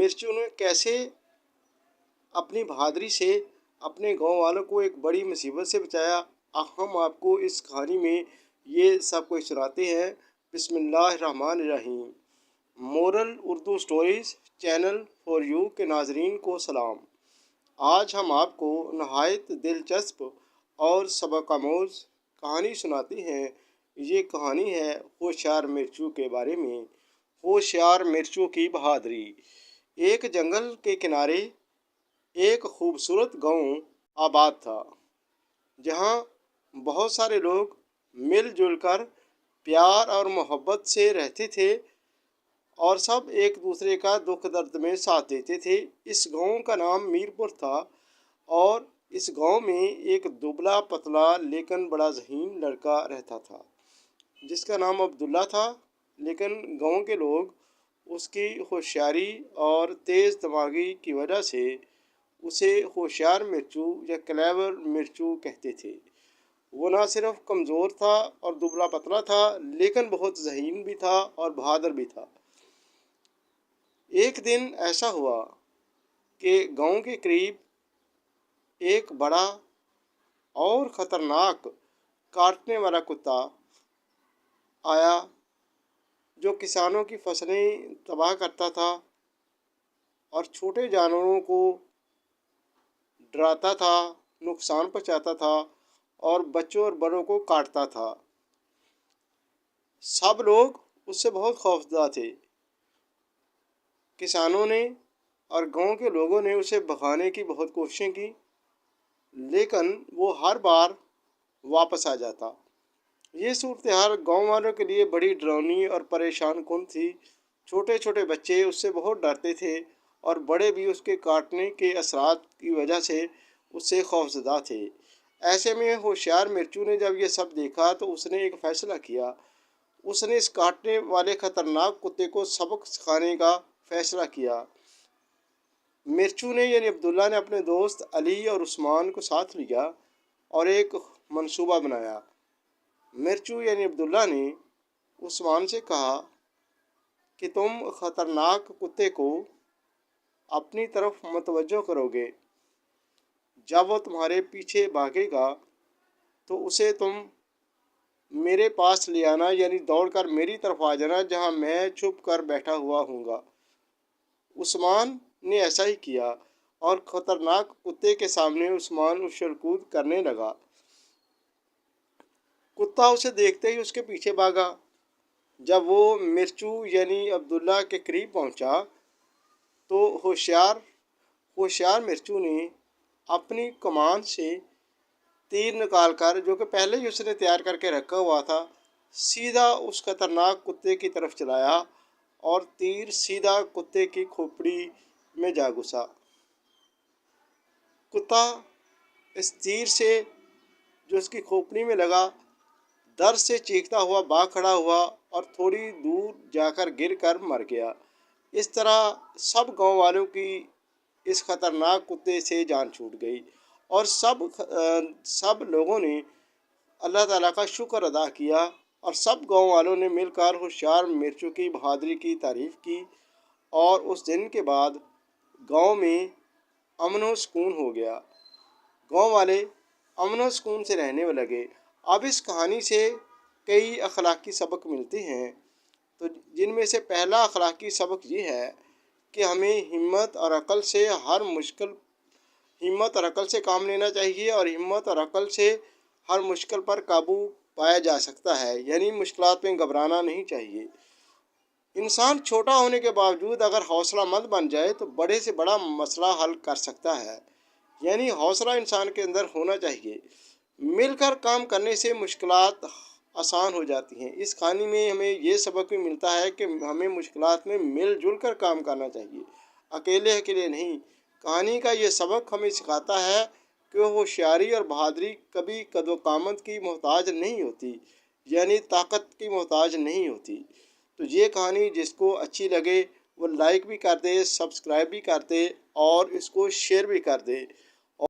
मिर्चू ने कैसे अपनी बहादुरी से अपने गांव वालों को एक बड़ी मुसीबत से बचाया। हम आपको इस कहानी में ये सब कुछ सुनाते हैं। बिस्मिल्लाहिर्रहमानिर्रहीम। Moral Urdu stories channel for you के नाजरीन को सलाम। आज हम आपको नहायत दिलचस्प और सबक-आमूज़ कहानी सुनाते हैं। ये कहानी है होशियार मिर्चू के बारे में। होशियार मिर्चू की बहादुरी। एक जंगल के किनारे एक खूबसूरत गांव आबाद था, जहां बहुत सारे लोग मिलजुल कर प्यार और मोहब्बत से रहते थे और सब एक दूसरे का दुख दर्द में साथ देते थे। इस गांव का नाम मीरपुर था और इस गांव में एक दुबला पतला लेकिन बड़ा ज़हीन लड़का रहता था, जिसका नाम अब्दुल्ला था। लेकिन गांव के लोग उसकी होशियारी और तेज़ दिमागी की वजह से उसे होशियार मिर्चू या क्लेवर मिर्चू कहते थे। वो ना सिर्फ कमज़ोर था और दुबला पतला था, लेकिन बहुत ज़हीन भी था और बहादुर भी था। एक दिन ऐसा हुआ कि गांव के करीब एक बड़ा और ख़तरनाक काटने वाला कुत्ता आया, जो किसानों की फसलें तबाह करता था और छोटे जानवरों को डराता था, नुकसान पहुंचाता था और बच्चों और बड़ों को काटता था। सब लोग उससे बहुत खौफजदा थे। किसानों ने और गांव के लोगों ने उसे भगाने की बहुत कोशिशें की, लेकिन वो हर बार वापस आ जाता। ये सूरत हाल गाँव वालों के लिए बड़ी डरावनी और परेशान कुन थी। छोटे छोटे बच्चे उससे बहुत डरते थे और बड़े भी उसके काटने के असरात की वजह से उससे खौफजदा थे। ऐसे में होशियार मिर्चू ने जब ये सब देखा तो उसने एक फ़ैसला किया। उसने इस काटने वाले ख़तरनाक कुत्ते को सबक सिखाने का फ़ैसला किया। मिर्चू ने यानी अब्दुल्ला ने अपने दोस्त अली और उस्मान को साथ लिया और एक मंसूबा बनाया। मिर्चू यानी अब्दुल्ला ने उस्मान से कहा कि तुम ख़तरनाक कुत्ते को अपनी तरफ मतवज्जो करोगे। जब वो तुम्हारे पीछे भागेगा तो उसे तुम मेरे पास ले आना, यानी दौड़कर मेरी तरफ आ जाना, जहां मैं छुप कर बैठा हुआ हूँगा। उस्मान ने ऐसा ही किया और ख़तरनाक कुत्ते के सामने उस्मान उछल कूद करने लगा। कुत्ता उसे देखते ही उसके पीछे भागा। जब वो मिर्चू यानी अब्दुल्ला के करीब पहुंचा तो होशियार मिर्चू ने अपनी कमान से तीर निकालकर, जो कि पहले ही उसने तैयार करके रखा हुआ था, सीधा उस खतरनाक कुत्ते की तरफ चलाया और तीर सीधा कुत्ते की खोपड़ी में जा घुसा। कुत्ता इस तीर से जो उसकी खोपड़ी में लगा, दर्द से चीखता हुआ भाग खड़ा हुआ और थोड़ी दूर जाकर गिरकर मर गया। इस तरह सब गांव वालों की इस खतरनाक कुत्ते से जान छूट गई और सब लोगों ने अल्लाह ताला का शुक्र अदा किया और सब गांव वालों ने मिलकर होशियार मिर्चू की बहादुरी की तारीफ़ की। और उस दिन के बाद गांव में अमन व सुकून हो गया। गांव वाले अमन व सुकून से रहने लगे। अब इस कहानी से कई अखलाकी सबक मिलते हैं, तो जिनमें से पहला अखलाकी सबक ये है कि हमें हिम्मत और अक़ल से काम लेना चाहिए और हिम्मत और अक़ल से हर मुश्किल पर काबू पाया जा सकता है, यानी मुश्किलात में घबराना नहीं चाहिए। इंसान छोटा होने के बावजूद अगर हौसलामंद बन जाए तो बड़े से बड़ा मसला हल कर सकता है, यानी हौसला इंसान के अंदर होना चाहिए। मिलकर काम करने से मुश्किलात आसान हो जाती हैं। इस कहानी में हमें ये सबक भी मिलता है कि हमें मुश्किलात में मिलजुल कर काम करना चाहिए, अकेले नहीं। कहानी का ये सबक हमें सिखाता है कि होशियारी और बहादुरी कभी कदो-क़ामत की मोहताज नहीं होती, यानी ताकत की मोहताज नहीं होती। तो ये कहानी जिसको अच्छी लगे वो लाइक भी कर दे, सब्सक्राइब भी कर दे और इसको शेयर भी कर दे।